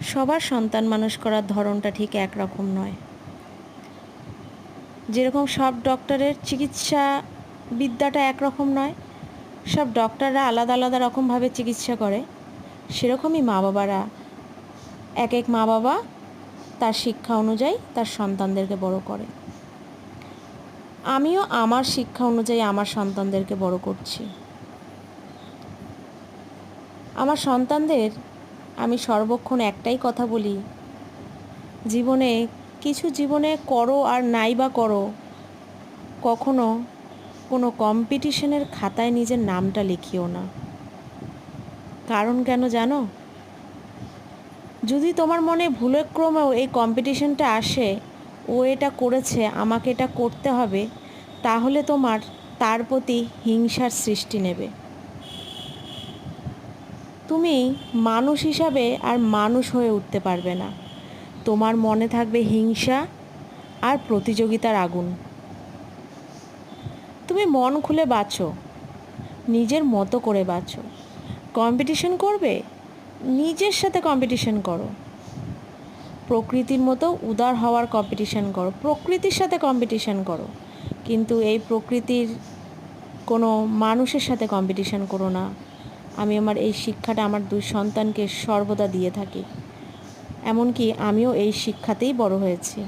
সবার সন্তান মানুষ করার ধরনটা ঠিক একরকম নয়। যেরকম সব ডক্টরের চিকিৎসা বিদ্যাটা একরকম নয়, সব ডক্টররা আলাদা আলাদা রকমভাবে চিকিৎসা করে, সেরকমই মা বাবারা এক এক মা বাবা তার শিক্ষা অনুযায়ী তার সন্তানদেরকে বড় করে। আমিও আমার শিক্ষা অনুযায়ী আমার সন্তানদেরকে বড় করছি। আমার সন্তানদের আমি সর্বক্ষণ একটাই কথা বলি, জীবনে করো আর নাই বা করো, কখনো কোনো কম্পিটিশনের খাতায় নিজের নামটা লিখিও না। কারণ কেন জানো? যদি তোমার মনে ভুলক্রমেও এই কম্পিটিশনটা আসে, ও এটা করেছে আমাকে এটা করতে হবে, তাহলে তোমার তার প্রতি হিংসার সৃষ্টি নেবে। তুমি মানুষ হিসাবে আর মানুষ হয়ে উঠতে পারবে না। তোমার মনে থাকবে হিংসা আর প্রতিযোগিতার আগুন। তুমি মন খুলে বাঁচো, নিজের মতো করে বাঁচো। কম্পিটিশন করবে, নিজের সাথে কম্পিটিশন করো। প্রকৃতির মতো উদার হওয়ার কম্পিটিশন করো, প্রকৃতির সাথে কম্পিটিশন করো, কিন্তু এই প্রকৃতির কোনো মানুষের সাথে কম্পিটিশন করো না। আমি আমার এই শিক্ষাটা আমার দুই সন্তানকে সর্বদা দিয়ে থাকি, এমনকি আমিও এই শিক্ষাতেই বড় হয়েছি।